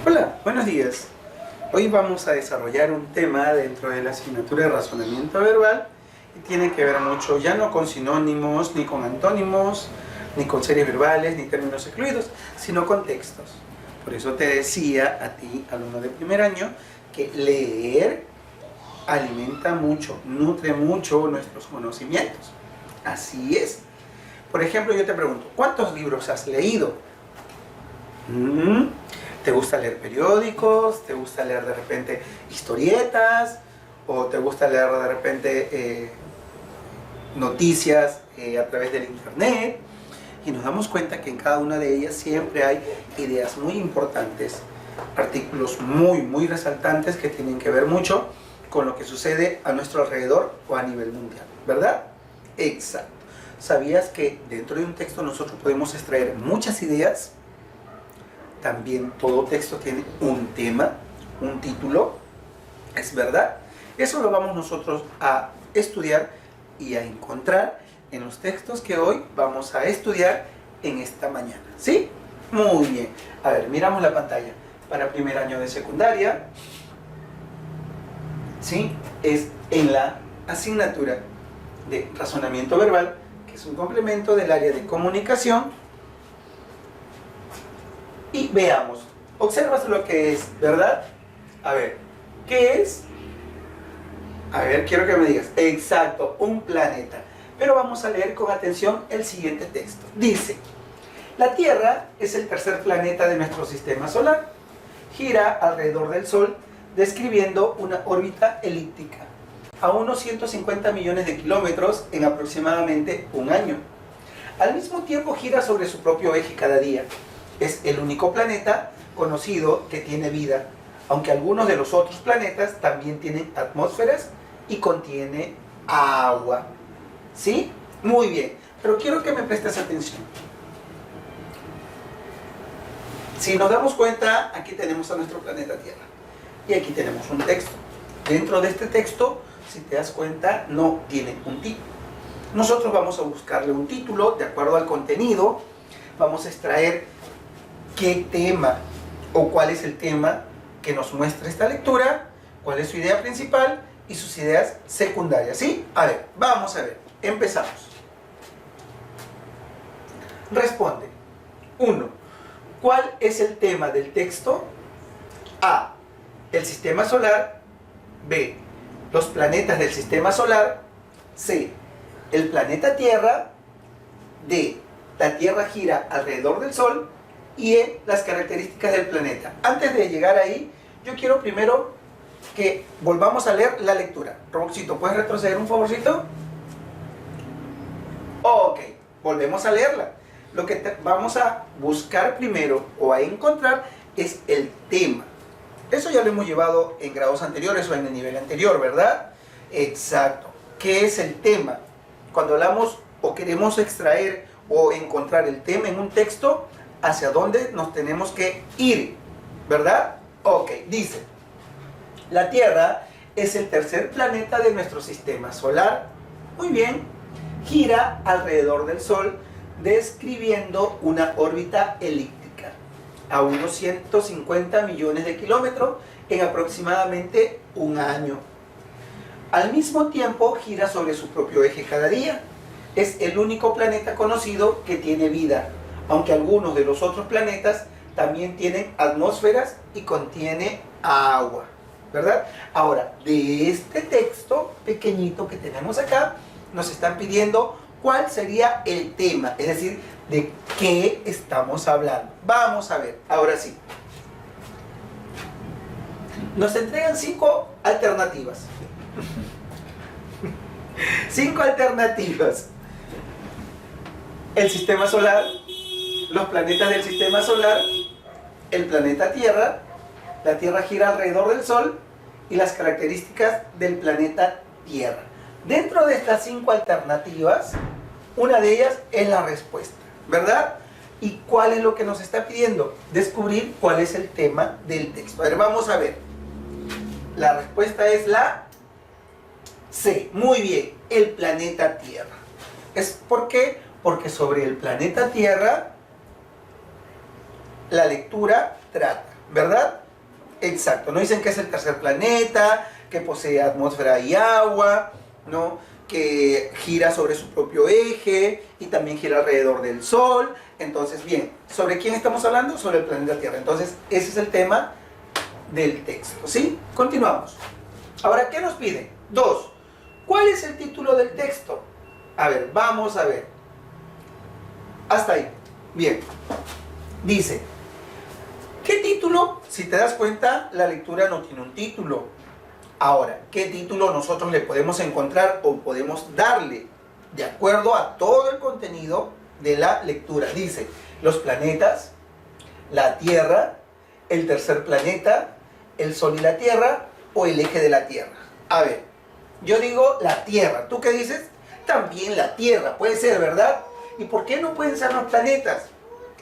Hola, buenos días. Hoy vamos a desarrollar un tema dentro de la asignatura de razonamiento verbal y tiene que ver mucho ya no con sinónimos, ni con antónimos, ni con series verbales, ni términos excluidos, sino con textos. Por eso te decía a ti, alumno de primer año, que leer alimenta mucho, nutre mucho nuestros conocimientos. Así es. Por ejemplo, yo te pregunto, ¿cuántos libros has leído? ¿Te gusta leer periódicos? ¿Te gusta leer de repente historietas? ¿O te gusta leer de repente noticias a través del internet? Y nos damos cuenta que en cada una de ellas siempre hay ideas muy importantes, artículos muy resaltantes que tienen que ver mucho con lo que sucede a nuestro alrededor o a nivel mundial, ¿verdad? Exacto. ¿Sabías que dentro de un texto nosotros podemos extraer muchas ideas? También todo texto tiene un tema, un título, ¿es verdad? Eso lo vamos nosotros a estudiar y a encontrar en los textos que hoy vamos a estudiar en esta mañana, ¿sí? Muy bien. A ver, miramos la pantalla. Para primer año de secundaria, ¿sí? Es en la asignatura de razonamiento verbal, que es un complemento del área de comunicación. Y veamos, observas lo que es, ¿verdad? A ver, ¿qué es? A ver, quiero que me digas. Exacto, un planeta. Pero vamos a leer con atención el siguiente texto. Dice, la Tierra es el tercer planeta de nuestro sistema solar. Gira alrededor del Sol, describiendo una órbita elíptica a unos 150 millones de kilómetros en aproximadamente un año. Al mismo tiempo gira sobre su propio eje cada día. Es el único planeta conocido que tiene vida, aunque algunos de los otros planetas también tienen atmósferas y contiene agua. ¿Sí? Muy bien, pero quiero que me prestes atención. Si nos damos cuenta, aquí tenemos a nuestro planeta Tierra y aquí tenemos un texto. Dentro de este texto, si te das cuenta, no tiene un título. Nosotros vamos a buscarle un título de acuerdo al contenido. Vamos a extraer qué tema o cuál es el tema que nos muestra esta lectura, cuál es su idea principal y sus ideas secundarias, ¿sí? A ver, vamos a ver, empezamos. Responde. 1. ¿Cuál es el tema del texto? A. El sistema solar. B. Los planetas del sistema solar. C. El planeta Tierra. D. La Tierra gira alrededor del Sol. Y las características del planeta. Antes de llegar ahí, yo quiero primero que volvamos a leer la lectura. Roboxito, ¿puedes retroceder un favorcito? Ok, volvemos a leerla. Lo que vamos a buscar primero o a encontrar es el tema. Eso ya lo hemos llevado en grados anteriores o en el nivel anterior, ¿verdad? Exacto. ¿Qué es el tema? Cuando hablamos o queremos extraer o encontrar el tema en un texto, hacia dónde nos tenemos que ir, ¿verdad? Ok, dice, la Tierra es el tercer planeta de nuestro sistema solar. Muy bien, gira alrededor del Sol, describiendo una órbita elíptica a unos 150 millones de kilómetros en aproximadamente un año. Al mismo tiempo, gira sobre su propio eje cada día. Es el único planeta conocido que tiene vida, aunque algunos de los otros planetas también tienen atmósferas y contiene agua, ¿verdad? Ahora, de este texto pequeñito que tenemos acá, nos están pidiendo cuál sería el tema, es decir, de qué estamos hablando. Vamos a ver, ahora sí. Nos entregan 5 alternativas. 5 alternativas. El sistema solar, los planetas del sistema solar, el planeta Tierra, la Tierra gira alrededor del Sol y las características del planeta Tierra. Dentro de estas 5 alternativas, una de ellas es la respuesta, ¿verdad? ¿Y cuál es lo que nos está pidiendo? Descubrir cuál es el tema del texto. A ver, vamos a ver. La respuesta es la C. Muy bien, el planeta Tierra. ¿Por qué? Porque sobre el planeta Tierra la lectura trata. ¿verdad? Exacto, no dicen que es el tercer planeta, que posee atmósfera y agua, ¿no? Que gira sobre su propio eje y también gira alrededor del Sol. Entonces, bien, ¿sobre quién estamos hablando? Sobre el planeta Tierra. Entonces, ese es el tema del texto, ¿sí? Continuamos. Ahora, ¿qué nos pide? 2. ¿Cuál es el título del texto? A ver, vamos a ver. Hasta ahí. Bien. Dice, ¿qué título? Si te das cuenta, la lectura no tiene un título. Ahora, ¿qué título nosotros le podemos encontrar o podemos darle de acuerdo a todo el contenido de la lectura? Dice, los planetas, la Tierra, el tercer planeta, el Sol y la Tierra o el eje de la Tierra. A ver, yo digo la Tierra. ¿Tú qué dices? También la Tierra, puede ser, ¿verdad? ¿Y por qué no pueden ser los planetas?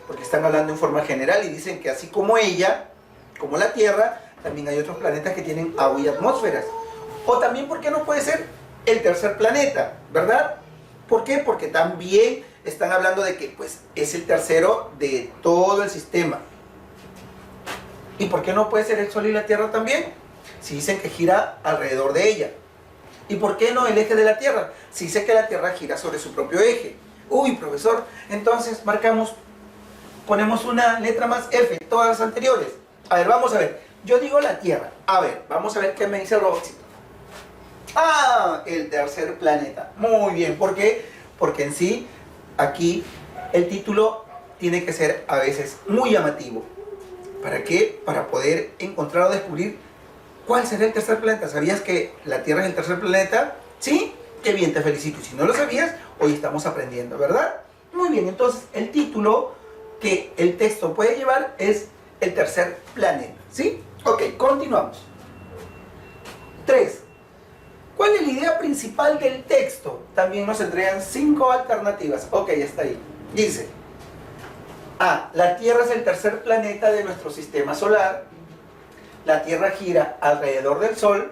Porque están hablando en forma general y dicen que así como ella, como la Tierra, también hay otros planetas que tienen agua y atmósferas. O también, ¿por qué no puede ser el tercer planeta? ¿Verdad? ¿Por qué? Porque también están hablando de que pues, es el tercero de todo el sistema. ¿Y por qué no puede ser el Sol y la Tierra también? Si dicen que gira alrededor de ella. ¿Y por qué no el eje de la Tierra? Si dice que la Tierra gira sobre su propio eje. Uy, profesor, entonces marcamos, ponemos una letra más F, todas las anteriores. A ver, vamos a ver. Yo digo la Tierra. A ver, vamos a ver qué me dice el robotcito. Ah, el tercer planeta. Muy bien, ¿por qué? Porque en sí, aquí, el título tiene que ser a veces muy llamativo. ¿Para qué? Para poder encontrar o descubrir cuál será el tercer planeta. ¿Sabías que la Tierra es el tercer planeta? ¿Sí? Qué bien, te felicito. Y si no lo sabías, hoy estamos aprendiendo, ¿verdad? Muy bien, entonces el título que el texto puede llevar es el tercer planeta, ¿sí? Ok, continuamos. 3. ¿Cuál es la idea principal del texto? También nos entregan 5 alternativas. Ok, está ahí. Dice, A. La Tierra es el tercer planeta de nuestro sistema solar. La Tierra gira alrededor del Sol.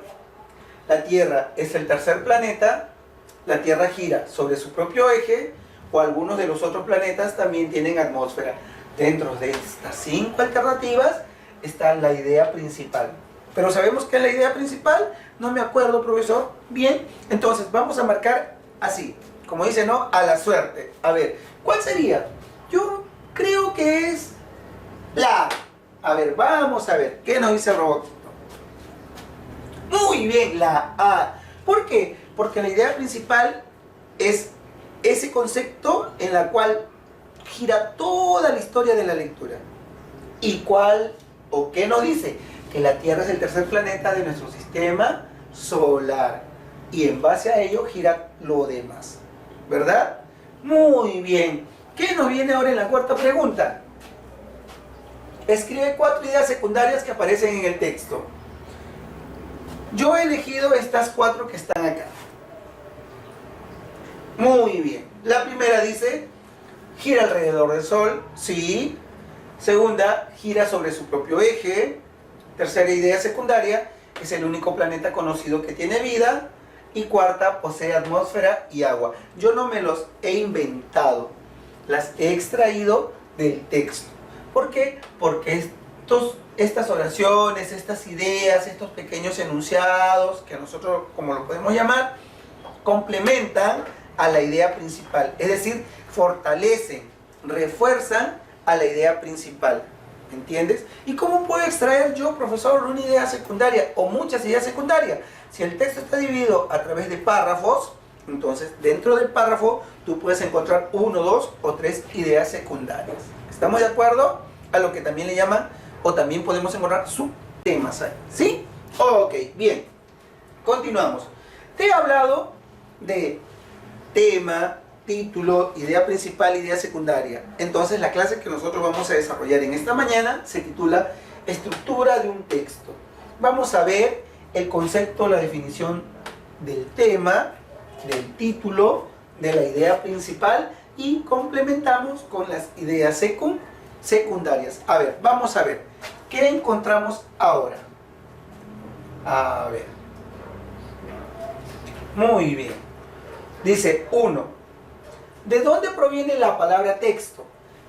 La Tierra es el tercer planeta. La Tierra gira sobre su propio eje. O algunos de los otros planetas también tienen atmósfera. Dentro de estas 5 alternativas está la idea principal. Pero ¿sabemos qué es la idea principal? No me acuerdo, profesor. Bien, entonces vamos a marcar así, como dice, ¿no? A la suerte. A ver, ¿cuál sería? Yo creo que es la A. A ver, vamos a ver, ¿qué nos dice el robot? Muy bien, la A. ¿Por qué? Porque la idea principal es ese concepto en la cual gira toda la historia de la lectura. ¿Y cuál o qué nos dice? Que la Tierra es el tercer planeta de nuestro sistema solar. Y en base a ello gira lo demás. ¿Verdad? Muy bien. ¿Qué nos viene ahora en la cuarta pregunta? Escribe 4 ideas secundarias que aparecen en el texto. Yo he elegido estas 4 que están acá. Muy bien. La primera dice, gira alrededor del Sol. Sí. Segunda, gira sobre su propio eje. Tercera idea secundaria, es el único planeta conocido que tiene vida. Y cuarta, posee atmósfera y agua. Yo no me los he inventado, las he extraído del texto. ¿Por qué? Porque estas oraciones, estas ideas, estos pequeños enunciados, que nosotros, como lo podemos llamar, complementan a la idea principal. Es decir, fortalecen, refuerzan a la idea principal. ¿Entiendes? ¿Y cómo puedo extraer yo, profesor, una idea secundaria o muchas ideas secundarias? Si el texto está dividido a través de párrafos, entonces dentro del párrafo tú puedes encontrar 1, 2 o 3 ideas secundarias. ¿Estamos de acuerdo? A lo que también le llaman, o también podemos encontrar subtemas ahí. ¿Sí? Ok, bien. Continuamos. Te he hablado de tema, título, idea principal, idea secundaria. Entonces la clase que nosotros vamos a desarrollar en esta mañana se titula Estructura de un texto. Vamos a ver el concepto, la definición del tema, del título, de la idea principal y complementamos con las ideas secundarias. A ver, vamos a ver. ¿Qué encontramos ahora? A ver. Muy bien. Dice 1. ¿De dónde proviene la palabra texto?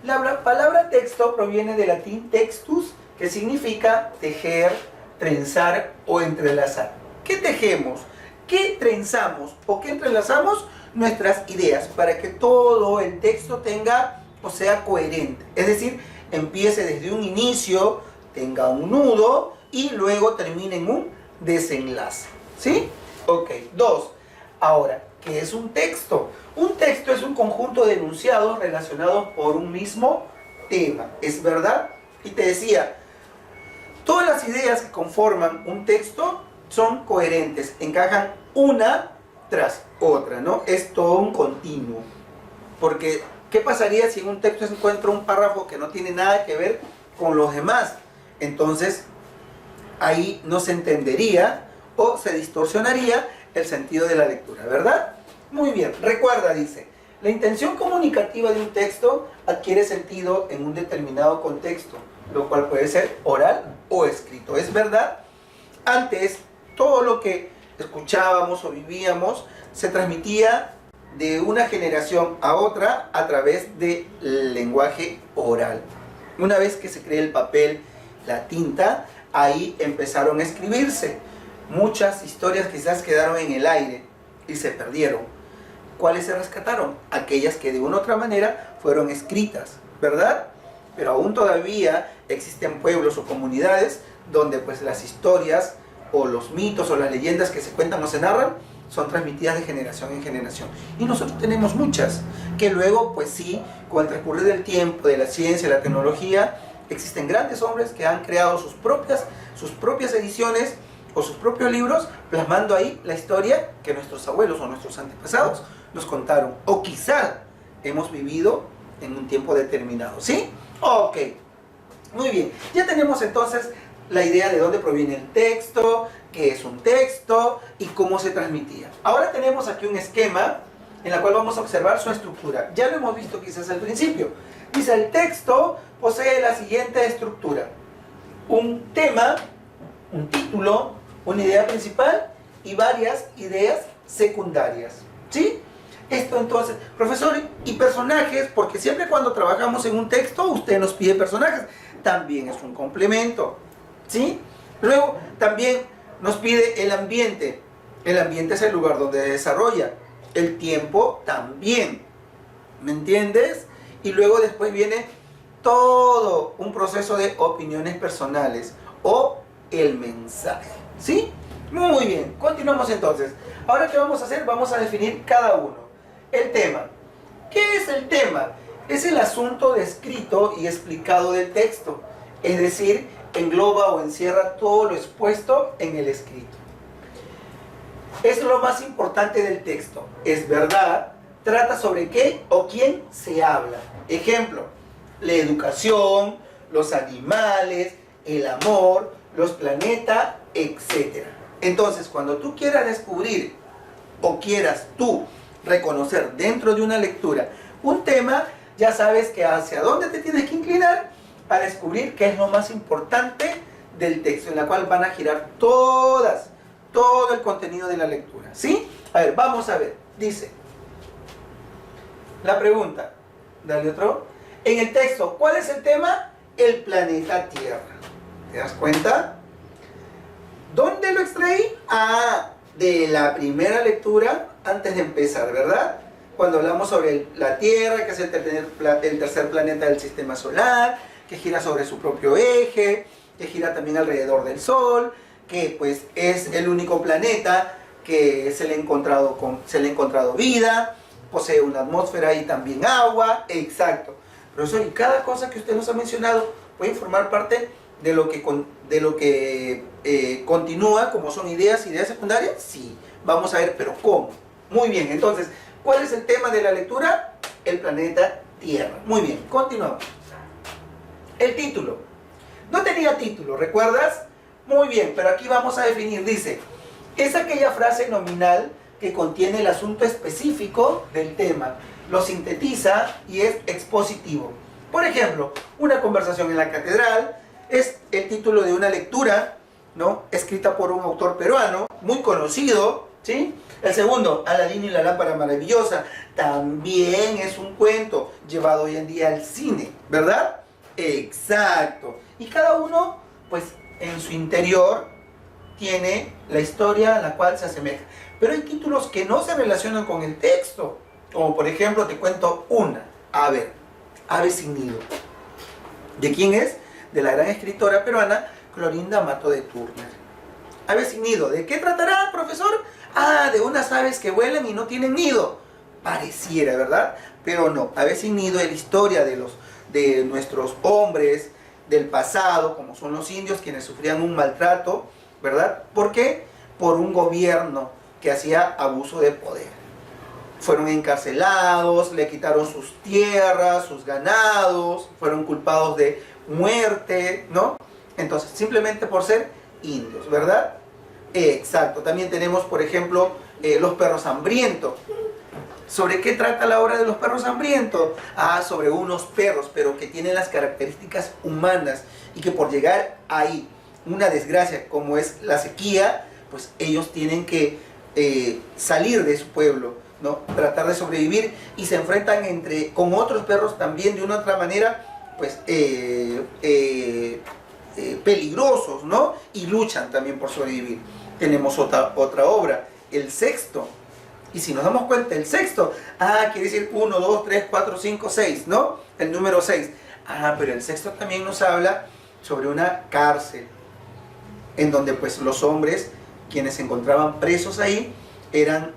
La palabra texto proviene del latín textus, que significa tejer, trenzar o entrelazar. ¿Qué tejemos? ¿Qué trenzamos o qué entrelazamos? Nuestras ideas para que todo el texto tenga o sea coherente. Es decir, empiece desde un inicio, tenga un nudo y luego termine en un desenlace. ¿Sí? Ok. 2. Ahora, ¿qué es un texto? Un texto es un conjunto de enunciados relacionados por un mismo tema. ¿Es verdad? Y te decía, todas las ideas que conforman un texto son coherentes, encajan una tras otra, ¿no? Es todo un continuo. Porque, ¿qué pasaría si en un texto se encuentra un párrafo que no tiene nada que ver con los demás? Entonces, ahí no se entendería o se distorsionaría el sentido de la lectura, ¿verdad? Muy bien, recuerda, dice, la intención comunicativa de un texto adquiere sentido en un determinado contexto, lo cual puede ser oral o escrito. ¿Es verdad? Antes, todo lo que escuchábamos o vivíamos se transmitía de una generación a otra a través del lenguaje oral. Una vez que se creó el papel, la tinta, ahí empezaron a escribirse. Muchas historias quizás quedaron en el aire y se perdieron. ¿Cuáles se rescataron? Aquellas que de una u otra manera fueron escritas, ¿verdad? Pero aún todavía existen pueblos o comunidades donde pues las historias o los mitos o las leyendas que se cuentan o se narran son transmitidas de generación en generación. Y nosotros tenemos muchas, que luego pues sí, con el transcurrir del tiempo, de la ciencia, la tecnología, existen grandes hombres que han creado sus propias ediciones o sus propios libros, plasmando ahí la historia que nuestros abuelos o nuestros antepasados nos contaron. O quizá hemos vivido en un tiempo determinado, ¿sí? Ok, muy bien. Ya tenemos entonces la idea de dónde proviene el texto, qué es un texto y cómo se transmitía. Ahora tenemos aquí un esquema en el cual vamos a observar su estructura. Ya lo hemos visto quizás al principio. Dice, el texto posee la siguiente estructura: un tema, un título, una idea principal y varias ideas secundarias. ¿Sí? Esto entonces, profesor, y personajes, porque siempre cuando trabajamos en un texto usted nos pide personajes, también es un complemento. ¿Sí? Luego también nos pide el ambiente. El ambiente es el lugar donde se desarrolla. El tiempo también. ¿Me entiendes? Y luego después viene todo un proceso de opiniones personales o el mensaje. ¿Sí? Muy bien, continuamos entonces. Ahora, ¿qué vamos a hacer? Vamos a definir cada uno. El tema. ¿Qué es el tema? Es el asunto descrito y explicado del texto. Es decir, engloba o encierra todo lo expuesto en el escrito. Es lo más importante del texto. Es verdad, trata sobre qué o quién se habla. Ejemplo, la educación, los animales, el amor, los planetas, etc. Entonces, cuando tú quieras descubrir o quieras tú reconocer dentro de una lectura un tema, ya sabes que hacia dónde te tienes que inclinar para descubrir qué es lo más importante del texto, en la cual van a girar todo el contenido de la lectura. ¿Sí? A ver, vamos a ver. Dice, la pregunta, dale otro. En el texto, ¿cuál es el tema? El planeta Tierra. ¿Te das cuenta? ¿Dónde lo extraí? Ah, de la primera lectura antes de empezar, ¿verdad? Cuando hablamos sobre la Tierra, que es el tercer planeta del sistema solar, que gira sobre su propio eje, que gira también alrededor del Sol, que pues es el único planeta que se le ha encontrado vida, posee una atmósfera y también agua. Exacto. Profesor, y cada cosa que usted nos ha mencionado puede formar parte de lo que continúa, como son ideas secundarias. Sí, vamos a ver, pero ¿cómo? Muy bien, entonces, ¿cuál es el tema de la lectura? El planeta Tierra. Muy bien, continuamos. El título. No tenía título, ¿recuerdas? Muy bien, pero aquí vamos a definir. Dice, es aquella frase nominal que contiene el asunto específico del tema, lo sintetiza y es expositivo. Por ejemplo, una conversación en la catedral es el título de una lectura, ¿no?, escrita por un autor peruano muy conocido, ¿sí? El segundo, Aladino y la lámpara maravillosa, también es un cuento llevado hoy en día al cine, ¿verdad? Exacto. Y cada uno, pues, en su interior tiene la historia a la cual se asemeja. Pero hay títulos que no se relacionan con el texto. Como por ejemplo, te cuento una. A ver, Ave sin nido. ¿De quién es? De la gran escritora peruana Clorinda Mato de Turner. Ave sin nido. ¿De qué tratará, profesor? Ah, de unas aves que vuelan y no tienen nido. Pareciera, ¿verdad? Pero no. Ave sin nido es la historia de nuestros hombres del pasado, como son los indios, quienes sufrían un maltrato, ¿verdad? ¿Por qué? Por un gobierno que hacía abuso de poder. Fueron encarcelados, le quitaron sus tierras, sus ganados, fueron culpados de muerte, ¿no? Entonces, simplemente por ser indios, ¿verdad? Exacto. También tenemos, por ejemplo, los perros hambrientos. ¿Sobre qué trata la obra de los perros hambrientos? Ah, sobre unos perros, pero que tienen las características humanas y que por llegar ahí, una desgracia como es la sequía, pues ellos tienen que salir de su pueblo, ¿no? Tratar de sobrevivir y se enfrentan con otros perros también de una otra manera, pues peligrosos, ¿no? Y luchan también por sobrevivir. Tenemos otra obra, El Sexto. Y si nos damos cuenta, el sexto, quiere decir 1, 2, 3, 4, 5, 6, ¿no? El número 6. Pero el sexto también nos habla sobre una cárcel, en donde pues los hombres, quienes se encontraban presos ahí, eran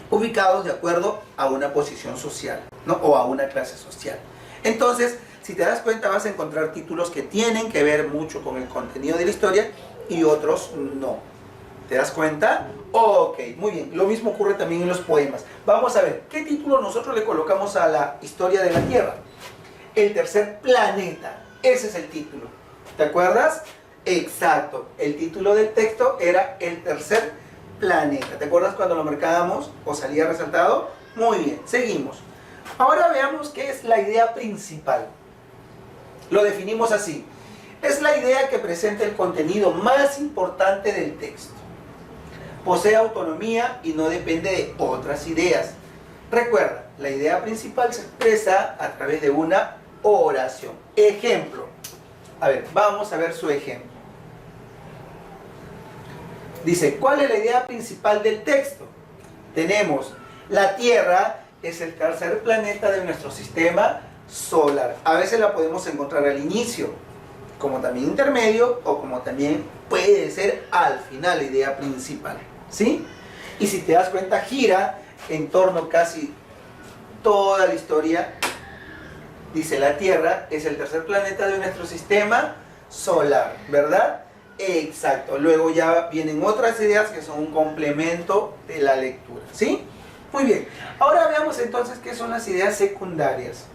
ubicados de acuerdo a una posición social, ¿no? O a una clase social. Entonces, si te das cuenta, vas a encontrar títulos que tienen que ver mucho con el contenido de la historia y otros no. ¿Te das cuenta? Ok, muy bien. Lo mismo ocurre también en los poemas. Vamos a ver, ¿qué título nosotros le colocamos a la historia de la Tierra? El tercer planeta. Ese es el título. ¿Te acuerdas? Exacto. El título del texto era El tercer planeta. ¿Te acuerdas cuando lo marcábamos o salía resaltado? Muy bien, seguimos. Ahora veamos qué es la idea principal. Lo definimos así. Es la idea que presenta el contenido más importante del texto. Posee autonomía y no depende de otras ideas. Recuerda, la idea principal se expresa a través de una oración. Ejemplo. A ver, vamos a ver su ejemplo. Dice, ¿cuál es la idea principal del texto? Tenemos, la Tierra es el tercer planeta de nuestro sistema solar. A veces la podemos encontrar al inicio, como también intermedio, o como también puede ser al final la idea principal. ¿Sí? Y si te das cuenta, gira en torno casi toda la historia. Dice, la Tierra es el tercer planeta de nuestro sistema solar, ¿verdad? Exacto. Luego ya vienen otras ideas que son un complemento de la lectura, ¿sí? Muy bien. Ahora veamos entonces qué son las ideas secundarias.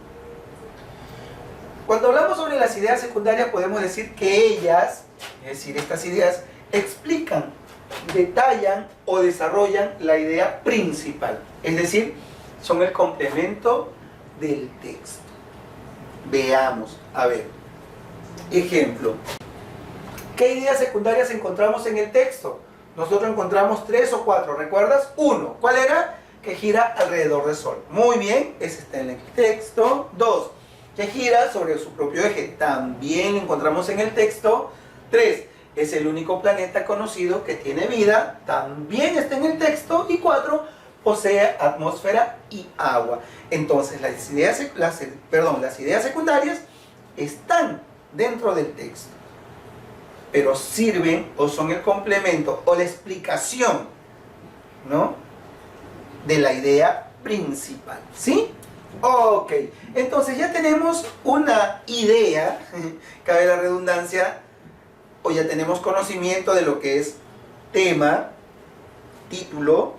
Cuando hablamos sobre las ideas secundarias podemos decir que ellas, es decir, estas ideas, explican, detallan o desarrollan la idea principal. Es decir, son el complemento del texto. Veamos, a ver. Ejemplo. ¿Qué ideas secundarias encontramos en el texto? Nosotros encontramos 3 o 4, ¿recuerdas? 1, ¿cuál era? Que gira alrededor del Sol. Muy bien, ese está en el texto. 2, que gira sobre su propio eje. También lo encontramos en el texto. 3, es el único planeta conocido que tiene vida. También está en el texto. Y 4, posee atmósfera y agua. Entonces las ideas secundarias están dentro del texto, pero sirven o son el complemento o la explicación, ¿no?, de la idea principal. ¿Sí? Ok, entonces ya tenemos una idea, cabe la redundancia, o ya tenemos conocimiento de lo que es tema, título,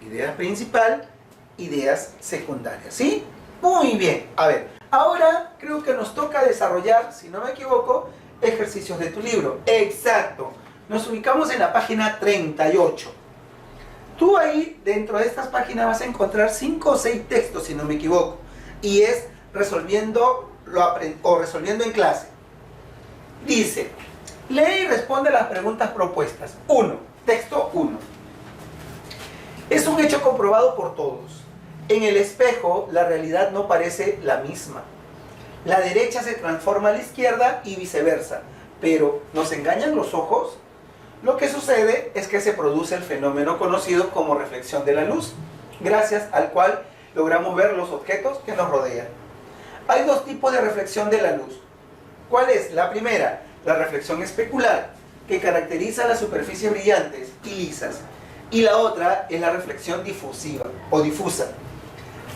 idea principal, ideas secundarias. ¿Sí? Muy bien. A ver, ahora creo que nos toca desarrollar, si no me equivoco, ejercicios de tu libro. Exacto. Nos ubicamos en la página 38. Tú ahí, dentro de estas páginas, vas a encontrar 5 o 6 textos, si no me equivoco. Y es resolviendo en clase. Dice, lee y responde las preguntas propuestas. 1. Texto 1. Es un hecho comprobado por todos. En el espejo, la realidad no parece la misma. La derecha se transforma a la izquierda y viceversa. Pero, ¿nos engañan los ojos? Lo que sucede es que se produce el fenómeno conocido como reflexión de la luz, gracias al cual logramos ver los objetos que nos rodean. Hay dos tipos de reflexión de la luz. ¿Cuál es? La primera, la reflexión especular, que caracteriza las superficies brillantes y lisas. Y la otra es la reflexión difusiva o difusa,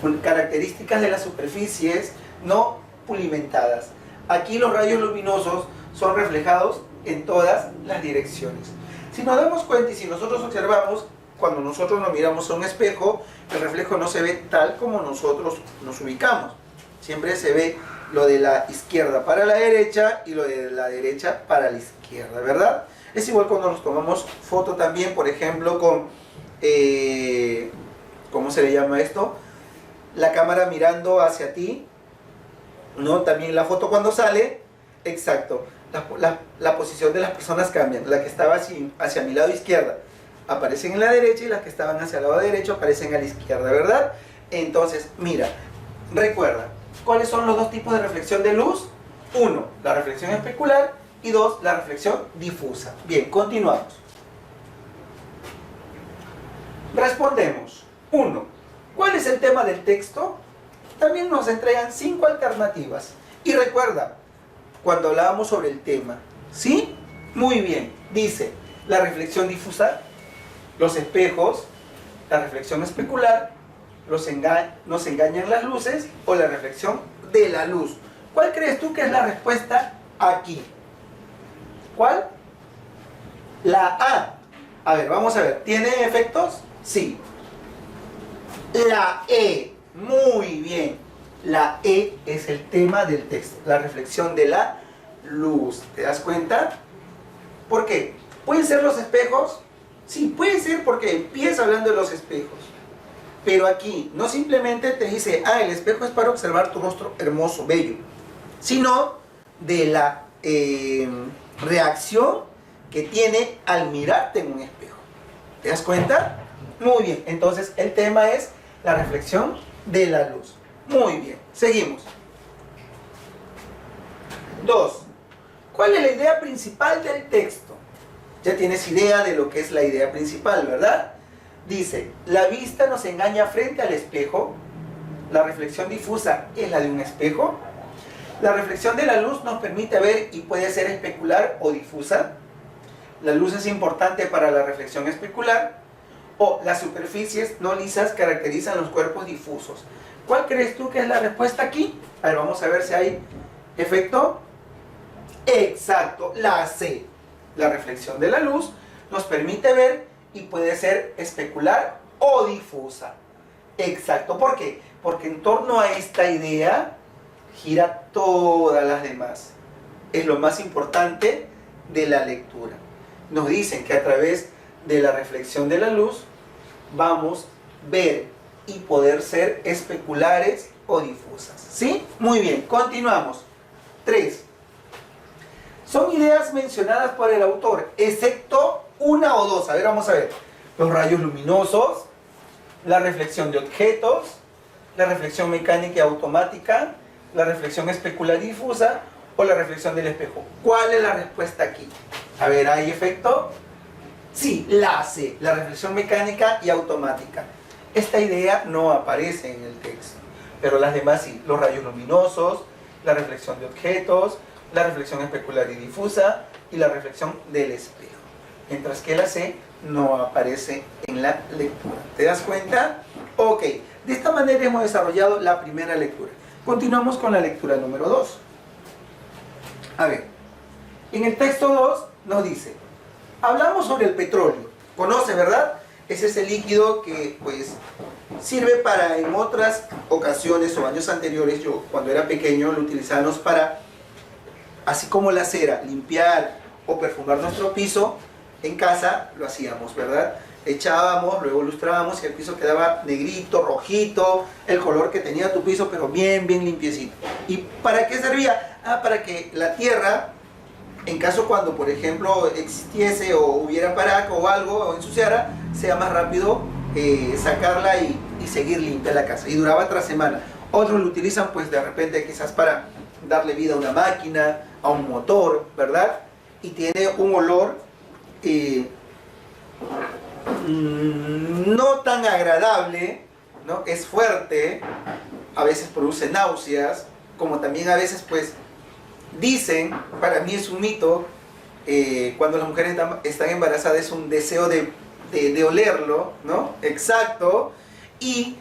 con características de las superficies no pulimentadas. Aquí los rayos luminosos son reflejados en todas las direcciones. Si nos damos cuenta y si nosotros observamos, cuando nosotros nos miramos a un espejo, el reflejo no se ve tal como nosotros nos ubicamos. Siempre se ve lo de la izquierda para la derecha y lo de la derecha para la izquierda, ¿verdad? Es igual cuando nos tomamos foto también, por ejemplo, con, ¿cómo se le llama esto? La cámara mirando hacia ti, ¿no? También la foto cuando sale, exacto. La posición de las personas cambian. La que estaba hacia mi lado izquierda aparecen en la derecha y las que estaban hacia el lado derecho aparecen a la izquierda, ¿verdad? Entonces, mira, recuerda, ¿cuáles son los dos tipos de reflexión de luz? Uno, la reflexión especular y dos, la reflexión difusa. Bien, continuamos. Respondemos. Uno, ¿cuál es el tema del texto? También nos entregan 5 alternativas. Y recuerda, cuando hablábamos sobre el tema, ¿sí? Muy bien. Dice, la reflexión difusa, los espejos, la reflexión especular, nos engañan las luces o la reflexión de la luz. ¿Cuál crees tú que es la respuesta aquí? ¿Cuál? La A. A ver, vamos a ver. ¿Tiene efectos? Sí. La E. Muy bien. La E es el tema del texto, la reflexión de la luz. ¿Te das cuenta? ¿Por qué? ¿Pueden ser los espejos? Sí, puede ser porque empieza hablando de los espejos. Pero aquí no simplemente te dice, ah, el espejo es para observar tu rostro hermoso, bello, sino de la reacción que tiene al mirarte en un espejo. ¿Te das cuenta? Muy bien, entonces el tema es la reflexión de la luz. Muy bien, seguimos. 2. ¿Cuál es la idea principal del texto? Ya tienes idea de lo que es la idea principal, ¿verdad? Dice, la vista nos engaña frente al espejo. La reflexión difusa es la de un espejo. La reflexión de la luz nos permite ver y puede ser especular o difusa. La luz es importante para la reflexión especular. O las superficies no lisas caracterizan los cuerpos difusos. ¿Cuál crees tú que es la respuesta aquí? A ver, vamos a ver si hay efecto. Exacto, la C. La reflexión de la luz nos permite ver y puede ser especular o difusa. Exacto, ¿por qué? Porque en torno a esta idea gira todas las demás. Es lo más importante de la lectura. Nos dicen que a través de la reflexión de la luz vamos a ver y poder ser especulares o difusas. ¿Sí? Muy bien, continuamos. 3. Son ideas mencionadas por el autor, excepto una o dos. A ver, vamos a ver. Los rayos luminosos, la reflexión de objetos, la reflexión mecánica y automática, la reflexión especular y difusa o la reflexión del espejo. ¿Cuál es la respuesta aquí? A ver, ¿hay efecto? Sí, la C, la reflexión mecánica y automática. Esta idea no aparece en el texto, pero las demás sí. Los rayos luminosos, la reflexión de objetos, la reflexión especular y difusa y la reflexión del espejo. Mientras que la C no aparece en la lectura. ¿Te das cuenta? Ok, de esta manera hemos desarrollado la primera lectura. Continuamos con la lectura número 2. A ver, en el texto 2 nos dice, hablamos sobre el petróleo. ¿Conoce, verdad? Es ese líquido que pues sirve para, en otras ocasiones o años anteriores, yo cuando era pequeño lo utilizábamos para, así como la cera, limpiar o perfumar nuestro piso. En casa lo hacíamos, ¿verdad? Echábamos, luego lustrábamos y el piso quedaba negrito, rojito, el color que tenía tu piso, pero bien, bien limpiecito. ¿Y para qué servía? Ah, para que la tierra, en caso cuando, por ejemplo, existiese o hubiera paraco o algo, o ensuciara, sea más rápido sacarla y seguir limpia la casa. Y duraba otra semana. Otros lo utilizan, pues, de repente, quizás para darle vida a una máquina, a un motor, ¿verdad? Y tiene un olor no tan agradable, ¿no? Es fuerte, a veces produce náuseas, como también a veces pues dicen, para mí es un mito, cuando las mujeres están embarazadas es un deseo de olerlo, ¿no? Exacto. Y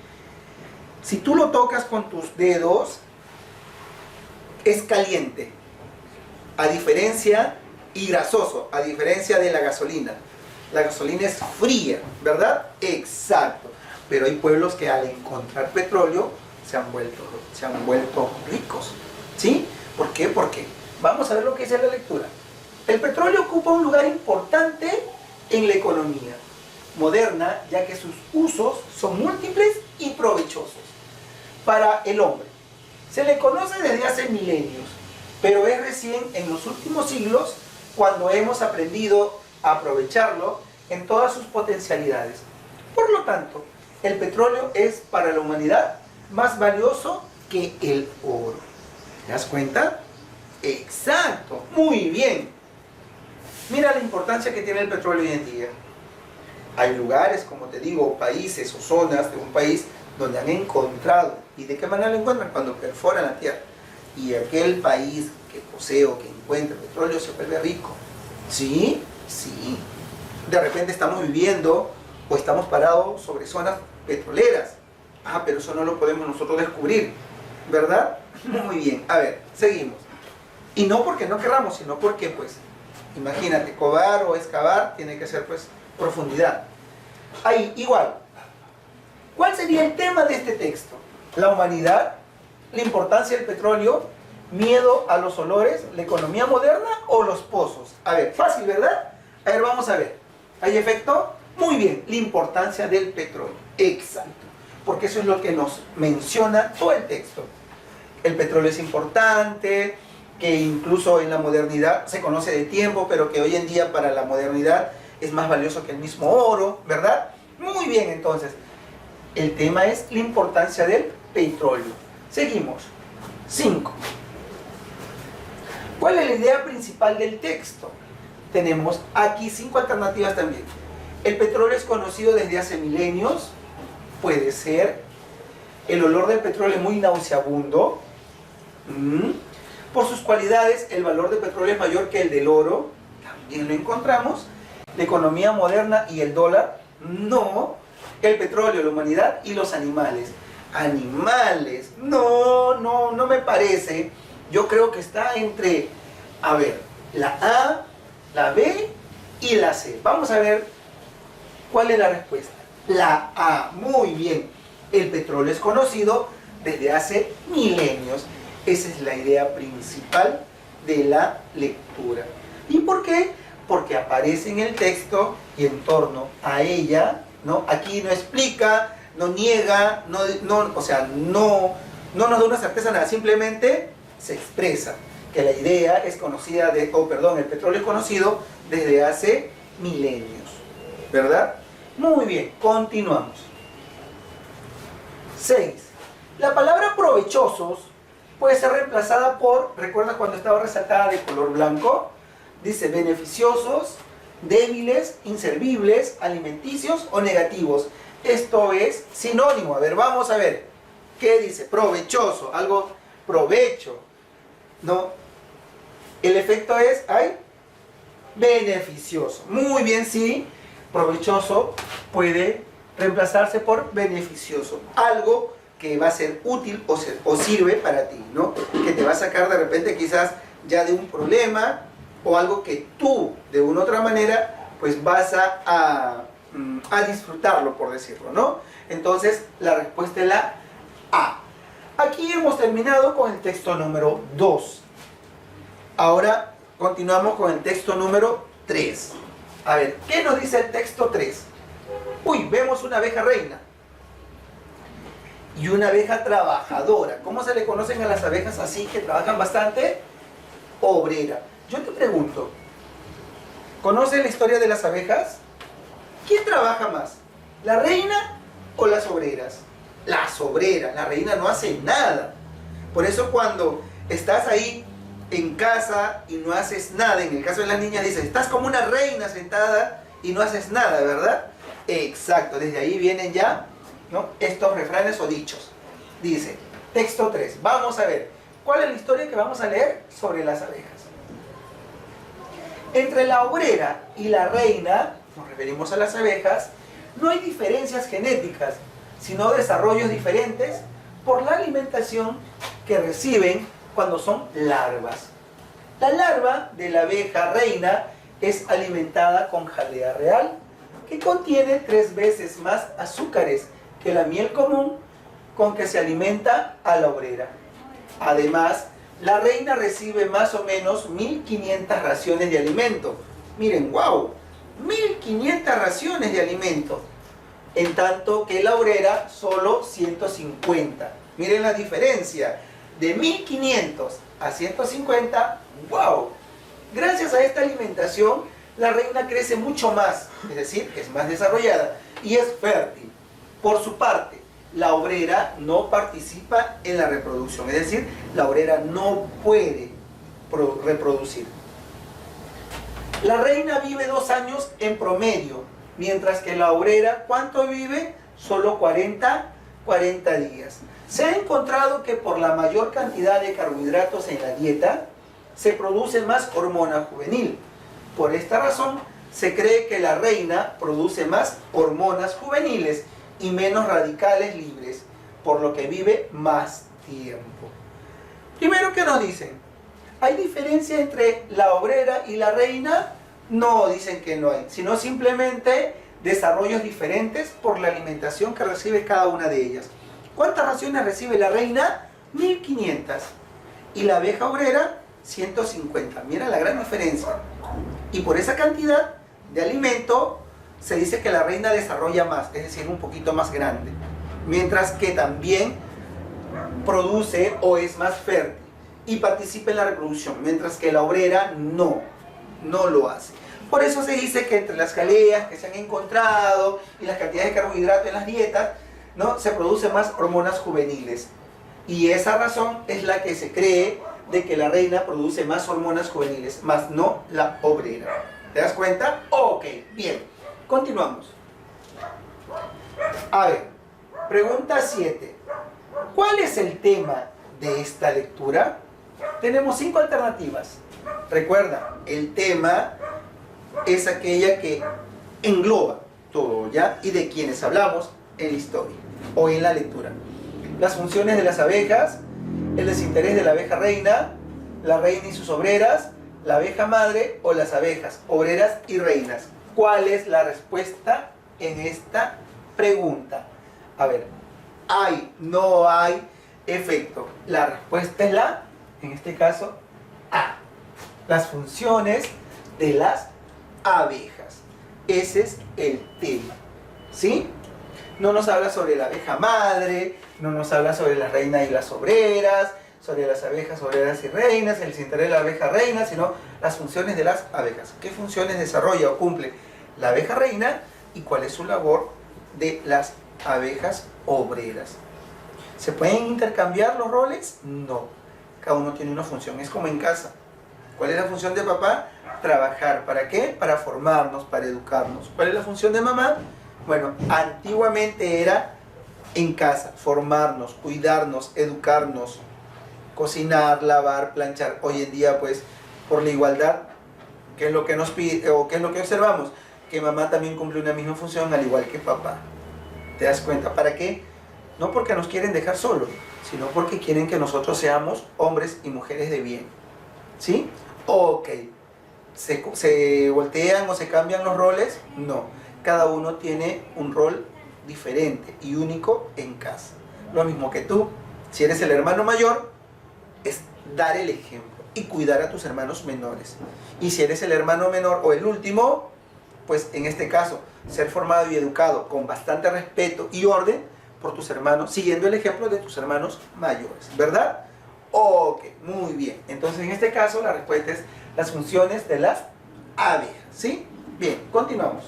si tú lo tocas con tus dedos, es caliente, a diferencia, y grasoso, a diferencia de la gasolina. La gasolina es fría, ¿verdad? Exacto. Pero hay pueblos que al encontrar petróleo se han vuelto ricos. ¿Sí? ¿Por qué? Porque vamos a ver lo que dice la lectura. El petróleo ocupa un lugar importante en la economía moderna, ya que sus usos son múltiples y provechosos para el hombre. Se le conoce desde hace milenios, pero es recién en los últimos siglos cuando hemos aprendido a aprovecharlo en todas sus potencialidades. Por lo tanto, el petróleo es para la humanidad más valioso que el oro. ¿Te das cuenta? Exacto, muy bien. Mira la importancia que tiene el petróleo hoy en día. Hay lugares, como te digo, países o zonas de un país donde han encontrado. ¿Y de qué manera lo encuentran? Cuando perforan la tierra. Y aquel país que posee o que encuentra petróleo se vuelve rico. ¿Sí? Sí. De repente estamos viviendo o estamos parados sobre zonas petroleras. Ah, pero eso no lo podemos nosotros descubrir, ¿verdad? Muy bien. A ver, seguimos. Y no porque no querramos, sino porque, pues, imagínate, covar o excavar tiene que ser, pues, profundidad. Ahí, igual. ¿Cuál sería el tema de este texto? La humanidad, la importancia del petróleo, miedo a los olores, la economía moderna o los pozos. A ver, fácil, ¿verdad? A ver, vamos a ver. ¿Hay efecto? Muy bien, la importancia del petróleo. Exacto. Porque eso es lo que nos menciona todo el texto. El petróleo es importante, que incluso en la modernidad se conoce de tiempo, pero que hoy en día para la modernidad es más valioso que el mismo oro, ¿verdad? Muy bien, entonces. El tema es la importancia del petróleo. Seguimos. 5. ¿Cuál es la idea principal del texto? Tenemos aquí 5 alternativas también. El petróleo es conocido desde hace milenios. Puede ser. El olor del petróleo es muy nauseabundo. Por sus cualidades, el valor del petróleo es mayor que el del oro. También lo encontramos. La economía moderna y el dólar. No. El petróleo, la humanidad y los animales. Animales. No me parece. Yo creo que está entre, a ver, la A, la B y la C. Vamos a ver cuál es la respuesta. La A, muy bien. El petróleo es conocido desde hace milenios. Esa es la idea principal de la lectura. ¿Y por qué? Porque aparece en el texto y en torno a ella, ¿no? Aquí no explica, no niega, no nos da una certeza nada, simplemente se expresa que la idea es conocida el petróleo es conocido desde hace milenios, ¿verdad? Muy bien, continuamos. 6. La palabra provechosos puede ser reemplazada por, ¿recuerdas cuando estaba resaltada de color blanco? Dice beneficiosos, débiles, inservibles, alimenticios o negativos. Esto es sinónimo. A ver, vamos a ver. ¿Qué dice? Provechoso, algo provecho. ¿No? El efecto es, beneficioso. Muy bien, sí. Provechoso puede reemplazarse por beneficioso. Algo que va a ser útil o sirve para ti, ¿no? Que te va a sacar de repente quizás ya de un problema o algo que tú, de una u otra manera, pues vas a disfrutarlo, por decirlo, ¿no? Entonces, la respuesta es la A. Aquí hemos terminado con el texto número 2. Ahora continuamos con el texto número 3. A ver, ¿qué nos dice el texto 3? Uy, vemos una abeja reina y una abeja trabajadora. ¿Cómo se le conocen a las abejas así que trabajan bastante? Obrera. Yo te pregunto, ¿conoces la historia de las abejas? ¿Quién trabaja más? ¿La reina o las obreras? Las obreras. La reina no hace nada. Por eso cuando estás ahí en casa y no haces nada. En el caso de las niñas dice, estás como una reina sentada y no haces nada, ¿verdad? Exacto, desde ahí vienen ya, ¿no?, estos refranes o dichos. Dice, texto 3, vamos a ver, ¿cuál es la historia que vamos a leer sobre las abejas? Entre la obrera y la reina, nos referimos a las abejas, no hay diferencias genéticas, sino desarrollos diferentes por la alimentación que reciben cuando son larvas. La larva de la abeja reina es alimentada con jalea real, que contiene 3 veces más azúcares que la miel común con que se alimenta a la obrera. Además, la reina recibe más o menos 1500 raciones de alimento. Miren, wow, 1500 raciones de alimento. En tanto que la obrera solo 150. Miren la diferencia. De 1500 a 150, wow. Gracias a esta alimentación, la reina crece mucho más, es decir, es más desarrollada y es fértil. Por su parte, la obrera no participa en la reproducción, es decir, la obrera no puede reproducir. La reina vive 2 años en promedio, mientras que la obrera, ¿cuánto vive? Solo 40 días. Se ha encontrado que por la mayor cantidad de carbohidratos en la dieta, se produce más hormona juvenil. Por esta razón, se cree que la reina produce más hormonas juveniles y menos radicales libres, por lo que vive más tiempo. Primero, ¿qué nos dicen? ¿Hay diferencia entre la obrera y la reina? No, dicen que no hay, sino simplemente desarrollos diferentes por la alimentación que recibe cada una de ellas. ¿Cuántas raciones recibe la reina? 1500. Y la abeja obrera, 150. Mira la gran diferencia. Y por esa cantidad de alimento, se dice que la reina desarrolla más, es decir, un poquito más grande. Mientras que también produce o es más fértil y participa en la reproducción, mientras que la obrera no lo hace. Por eso se dice que entre las jaleas que se han encontrado y las cantidades de carbohidratos en las dietas, ¿no?, se producen más hormonas juveniles. Y esa razón es la que se cree de que la reina produce más hormonas juveniles, más no la obrera. ¿Te das cuenta? Ok, bien. Continuamos. A ver, pregunta 7. ¿Cuál es el tema de esta lectura? Tenemos 5 alternativas. Recuerda, el tema es aquella que engloba todo, ¿ya? Y de quienes hablamos en la historia o en la lectura. Las funciones de las abejas, el desinterés de la abeja reina, la reina y sus obreras, la abeja madre o las abejas, obreras y reinas. ¿Cuál es la respuesta en esta pregunta? A ver, ¿hay, no hay efecto? La respuesta es la, en este caso, A. Las funciones de las abejas. Ese es el tema, ¿sí? No nos habla sobre la abeja madre, no nos habla sobre la reina y las obreras, sobre las abejas, obreras y reinas, el desinterés de la abeja reina, sino las funciones de las abejas. ¿Qué funciones desarrolla o cumple la abeja reina y cuál es su labor de las abejas obreras? ¿Se pueden intercambiar los roles? No. Cada uno tiene una función. Es como en casa. ¿Cuál es la función de papá? Trabajar. ¿Para qué? Para formarnos, para educarnos. ¿Cuál es la función de mamá? Bueno, antiguamente era en casa, formarnos, cuidarnos, educarnos, cocinar, lavar, planchar. Hoy en día, pues, por la igualdad, ¿qué es lo que nos pide o qué es lo que observamos? Que mamá también cumple una misma función al igual que papá. ¿Te das cuenta? ¿Para qué? No porque nos quieren dejar solos, sino porque quieren que nosotros seamos hombres y mujeres de bien. ¿Sí? Ok. ¿Se voltean o se cambian los roles? No. Cada uno tiene un rol diferente y único en casa. Lo mismo que tú. Si eres el hermano mayor, es dar el ejemplo y cuidar a tus hermanos menores. Y si eres el hermano menor o el último, pues en este caso, ser formado y educado con bastante respeto y orden por tus hermanos, siguiendo el ejemplo de tus hermanos mayores, ¿verdad? Ok, muy bien. Entonces, en este caso, la respuesta es las funciones de las abejas, ¿sí? Bien, continuamos.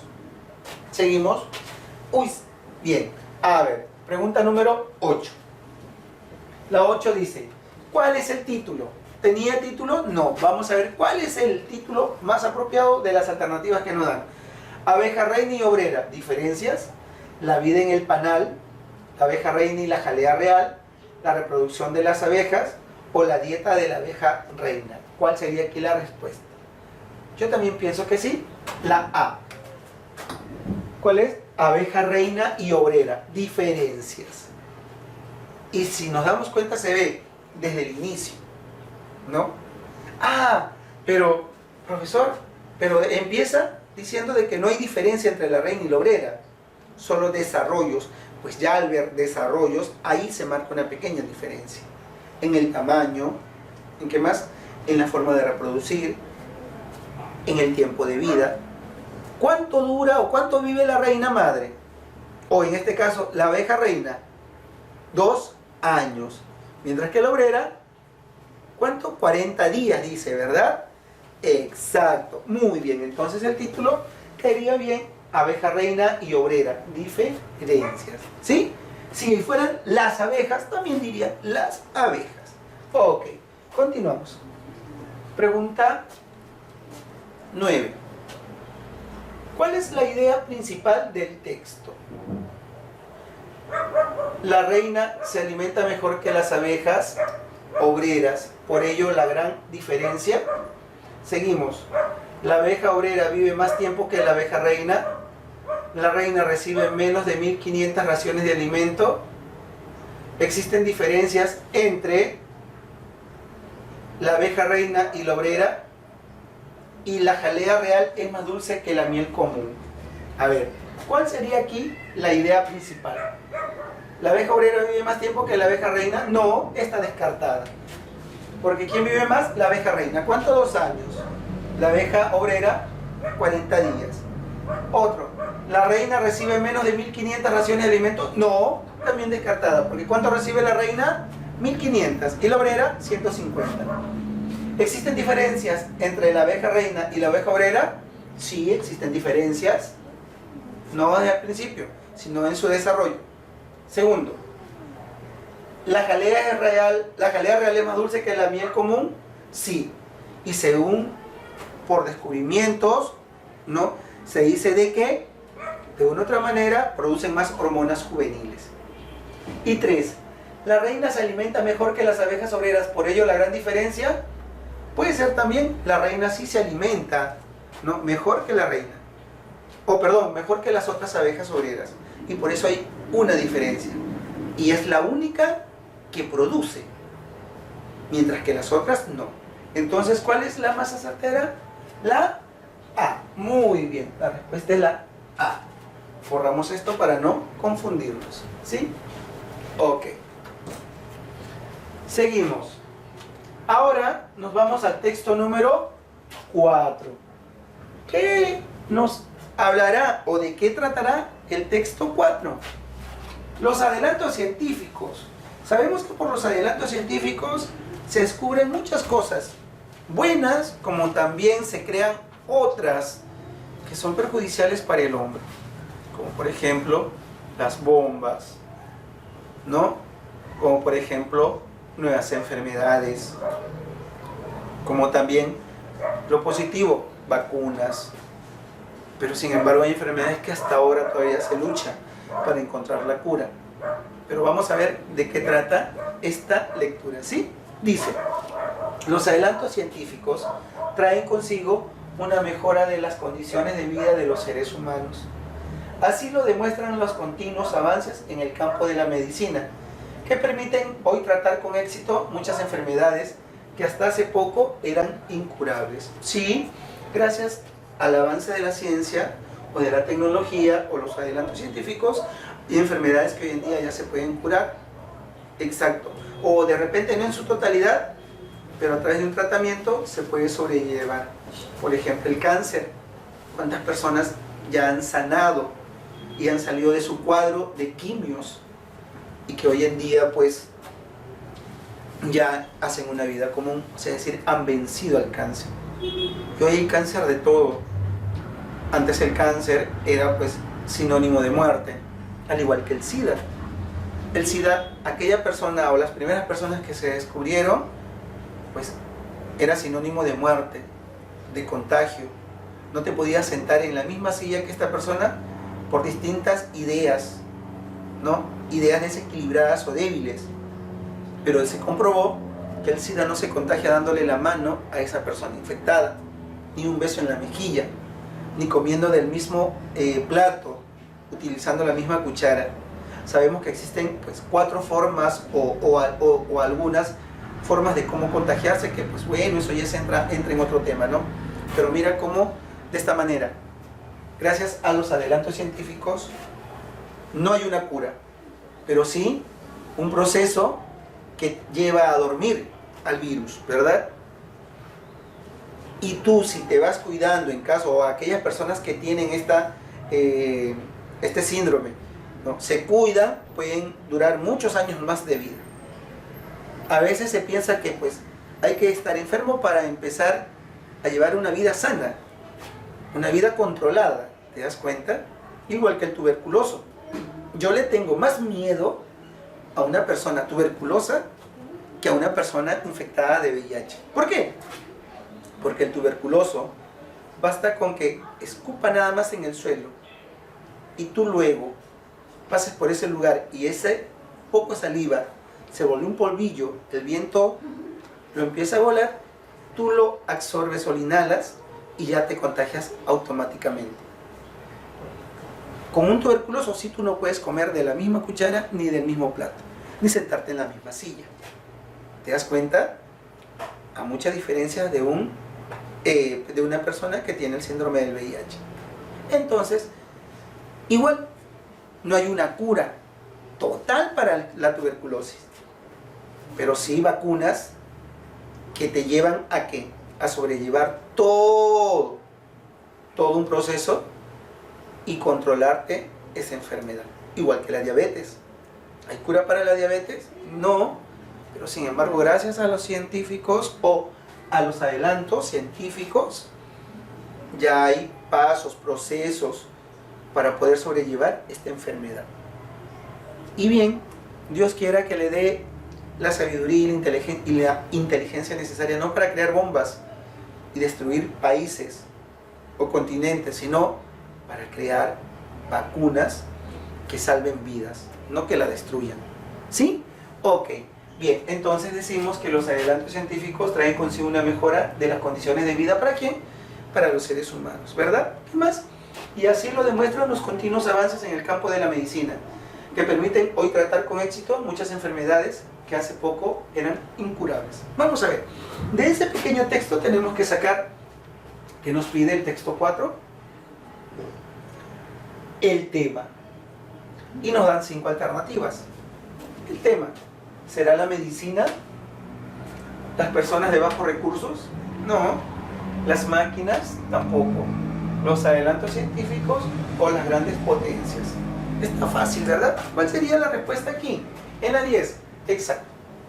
Seguimos. Uy, bien. A ver, pregunta número 8. La 8 dice, ¿Cuál es el título? ¿Tenía título? No. Vamos a ver cuál es el título más apropiado de las alternativas que nos dan. Abeja reina y obrera. Diferencias. La vida en el panal. La abeja reina y la jalea real. La reproducción de las abejas. O la dieta de la abeja reina. ¿Cuál sería aquí la respuesta? Yo también pienso que sí. La A. ¿Cuál es? Abeja reina y obrera. Diferencias. Y si nos damos cuenta se ve desde el inicio, ¿no? Ah, pero, profesor, pero empieza diciendo de que no hay diferencia entre la reina y la obrera, solo desarrollos. Pues ya al ver desarrollos, ahí se marca una pequeña diferencia. En el tamaño, ¿en qué más? En la forma de reproducir, en el tiempo de vida. ¿Cuánto dura o cuánto vive la reina madre? O en este caso, la abeja reina, 2 años. Mientras que la obrera, ¿cuánto? 40 días, dice, ¿verdad? Exacto, muy bien. Entonces el título quedaría bien, abeja reina y obrera, diferencias. ¿Sí? Si fueran las abejas, también diría las abejas. Ok, continuamos. Pregunta 9. ¿Cuál es la idea principal del texto? La reina se alimenta mejor que las abejas obreras, por ello la gran diferencia. Seguimos. La abeja obrera vive más tiempo que la abeja reina. La reina recibe menos de 1500 raciones de alimento. Existen diferencias entre la abeja reina y la obrera. Y la jalea real es más dulce que la miel común. A ver, ¿cuál sería aquí la idea principal? ¿La abeja obrera vive más tiempo que la abeja reina? No, está descartada. Porque ¿quién vive más? La abeja reina. ¿Cuánto? 2 años. La abeja obrera, 40 días. Otro, ¿la reina recibe menos de 1500 raciones de alimentos? No, también descartada. Porque ¿cuánto recibe la reina? 1500. Y la obrera, 150. ¿Existen diferencias entre la abeja reina y la abeja obrera? Sí, existen diferencias. No desde el principio, sino en su desarrollo. Segundo, ¿la jalea real es más dulce que la miel común? Sí. Y según por descubrimientos, ¿no? Se dice de que de una u otra manera producen más hormonas juveniles. Y 3, ¿la reina se alimenta mejor que las abejas obreras? Por ello la gran diferencia. Puede ser también, la reina sí se alimenta, ¿no? Mejor que la reina. O perdón, mejor que las otras abejas obreras. Y por eso hay una diferencia. Y es la única que produce. Mientras que las otras no. Entonces, ¿cuál es la más acertera? La A. Muy bien, la respuesta es la A. Borramos esto para no confundirnos. ¿Sí? Ok. Seguimos. Ahora nos vamos al texto número 4. ¿Qué nos hablará o de qué tratará el texto 4? Los adelantos científicos. Sabemos que por los adelantos científicos se descubren muchas cosas buenas, como también se crean otras que son perjudiciales para el hombre. Como por ejemplo, las bombas, ¿no? Como por ejemplo, nuevas enfermedades, como también lo positivo, vacunas. Pero sin embargo hay enfermedades que hasta ahora todavía se luchan para encontrar la cura. Pero vamos a ver de qué trata esta lectura, ¿sí? Dice, los adelantos científicos traen consigo una mejora de las condiciones de vida de los seres humanos. Así lo demuestran los continuos avances en el campo de la medicina, que permiten hoy tratar con éxito muchas enfermedades que hasta hace poco eran incurables. Sí, gracias al avance de la ciencia o de la tecnología o los adelantos científicos y enfermedades que hoy en día ya se pueden curar. Exacto. O de repente no en su totalidad, pero a través de un tratamiento se puede sobrellevar. Por ejemplo, el cáncer. ¿Cuántas personas ya han sanado y han salido de su cuadro de quimios y que hoy en día pues ya hacen una vida común? Es decir, han vencido al cáncer. Y hoy hay cáncer de todo. Antes el cáncer era pues sinónimo de muerte, al igual que el SIDA. el SIDA, aquella persona o las primeras personas que se descubrieron, pues era sinónimo de muerte, de contagio. No te podías sentar en la misma silla que esta persona por distintas ideas, ¿no? Ideas desequilibradas o débiles. Pero se comprobó que el SIDA no se contagia dándole la mano a esa persona infectada, ni un beso en la mejilla, ni comiendo del mismo plato, utilizando la misma cuchara. Sabemos que existen pues 4 formas o algunas formas de cómo contagiarse, que pues bueno, eso ya entra en otro tema, ¿no? Pero mira cómo de esta manera, gracias a los adelantos científicos, no hay una cura, pero sí un proceso que lleva a dormir al virus, ¿verdad? Y tú, si te vas cuidando en caso, o aquellas personas que tienen este síndrome, ¿no?, se cuidan, pueden durar muchos años más de vida. A veces se piensa que pues hay que estar enfermo para empezar a llevar una vida sana, una vida controlada, ¿te das cuenta? Igual que el tuberculoso. Yo le tengo más miedo a una persona tuberculosa que a una persona infectada de VIH. ¿Por qué? Porque el tuberculoso basta con que escupa nada más en el suelo y tú luego pases por ese lugar y ese poco saliva se volvió un polvillo, el viento lo empieza a volar, tú lo absorbes o lo inhalas y ya te contagias automáticamente. Con un tuberculoso sí tú no puedes comer de la misma cuchara ni del mismo plato, ni sentarte en la misma silla. ¿Te das cuenta? A mucha diferencia de una persona que tiene el síndrome del VIH. Entonces, igual, no hay una cura total para la tuberculosis, pero sí vacunas que te llevan ¿a qué? A sobrellevar todo un proceso y controlarte esa enfermedad. Igual que la diabetes. ¿Hay cura para la diabetes? No, pero sin embargo, gracias a los científicos o a los adelantos científicos, ya hay pasos, procesos para poder sobrellevar esta enfermedad. Y bien, Dios quiera que le dé la sabiduría y la inteligencia necesaria, no para crear bombas y destruir países o continentes, sino para crear vacunas que salven vidas, no que la destruyan. ¿Sí? Ok. Bien, entonces decimos que los adelantos científicos traen consigo una mejora de las condiciones de vida. ¿Para quién? Para los seres humanos, ¿verdad? ¿Qué más? Y así lo demuestran los continuos avances en el campo de la medicina, que permiten hoy tratar con éxito muchas enfermedades que hace poco eran incurables. Vamos a ver, de ese pequeño texto tenemos que sacar, que nos pide el texto 4, el tema. Y nos dan 5 alternativas. El tema: ¿será la medicina? ¿Las personas de bajos recursos? No. ¿Las máquinas? Tampoco. ¿Los adelantos científicos o las grandes potencias? Está fácil, ¿verdad? ¿Cuál sería la respuesta aquí? En la 10. Exacto.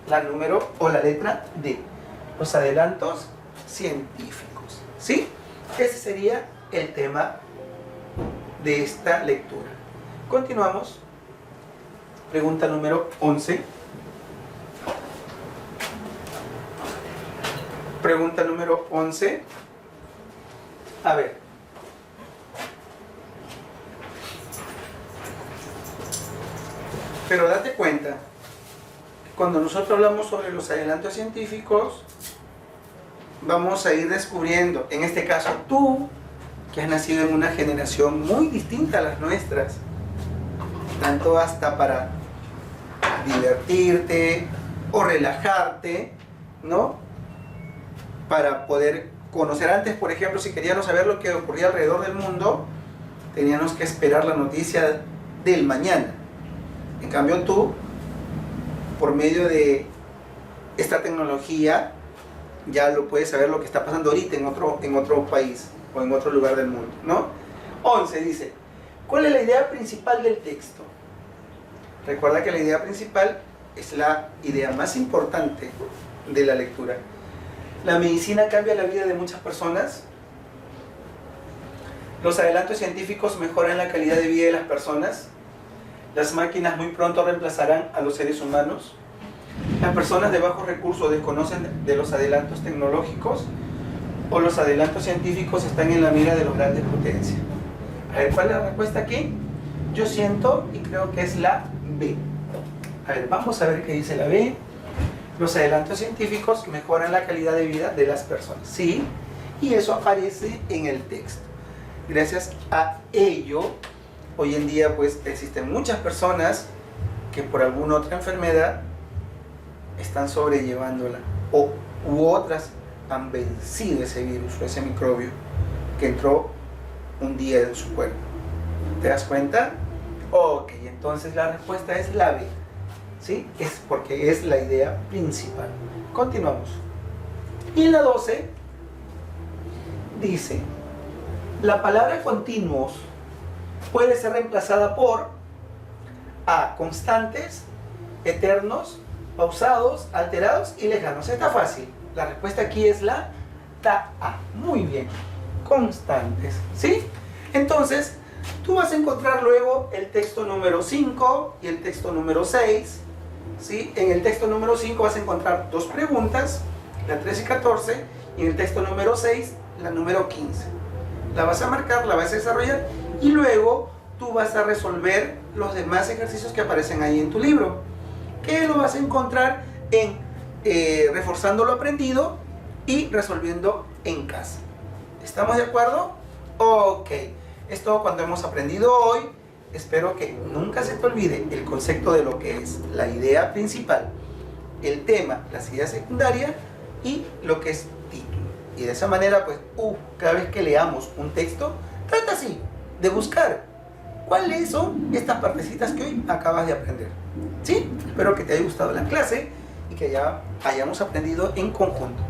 La número o la letra D. Los adelantos científicos. ¿Sí? Ese sería el tema de esta lectura. Continuamos. Pregunta número 11. Pregunta número 11. A ver. Pero date cuenta, cuando nosotros hablamos sobre los adelantos científicos, vamos a ir descubriendo, en este caso tú, que has nacido en una generación muy distinta a las nuestras, tanto hasta para divertirte o relajarte, ¿no? Para poder conocer antes, por ejemplo, si queríamos saber lo que ocurría alrededor del mundo, teníamos que esperar la noticia del mañana. En cambio tú, por medio de esta tecnología, ya lo puedes saber lo que está pasando ahorita en otro país o en otro lugar del mundo, ¿no? 11 dice, ¿cuál es la idea principal del texto? Recuerda que la idea principal es la idea más importante de la lectura. ¿La medicina cambia la vida de muchas personas? ¿Los adelantos científicos mejoran la calidad de vida de las personas? Las máquinas muy pronto reemplazarán a los seres humanos. Las personas de bajos recursos desconocen de los adelantos tecnológicos, o los adelantos científicos están en la mira de los grandes potencias. A ver, ¿cuál es la respuesta aquí? Yo siento y creo que es la B. A ver, vamos a ver qué dice la B. Los adelantos científicos mejoran la calidad de vida de las personas. Sí, y eso aparece en el texto. Gracias a ello, hoy en día pues existen muchas personas que por alguna otra enfermedad están sobrellevándola, u otras han vencido ese virus o ese microbio que entró un día en su cuerpo. ¿Te das cuenta? Ok, entonces la respuesta es la B. ¿Sí? Es porque es la idea principal. Continuamos. Y en la 12 dice: la palabra continuos puede ser reemplazada por A, constantes, eternos, pausados, alterados y lejanos. Está fácil. La respuesta aquí es la A. Muy bien. Constantes. ¿Sí? Entonces, tú vas a encontrar luego el texto número 5 y el texto número 6. ¿Sí? En el texto número 5 vas a encontrar dos preguntas, la 13 y 14, y en el texto número 6, la número 15. La vas a marcar, la vas a desarrollar, y luego tú vas a resolver los demás ejercicios que aparecen ahí en tu libro, que lo vas a encontrar en reforzando lo aprendido y resolviendo en casa. ¿Estamos de acuerdo? Ok. Es todo cuanto hemos aprendido hoy. Espero que nunca se te olvide el concepto de lo que es la idea principal, el tema, las ideas secundarias y lo que es título. Y de esa manera, pues, cada vez que leamos un texto, trata así, de buscar cuáles son estas partecitas que hoy acabas de aprender. ¿Sí? Espero que te haya gustado la clase y que ya hayamos aprendido en conjunto.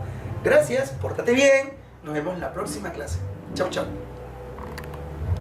Gracias, pórtate bien, nos vemos en la próxima clase. Chau, chau.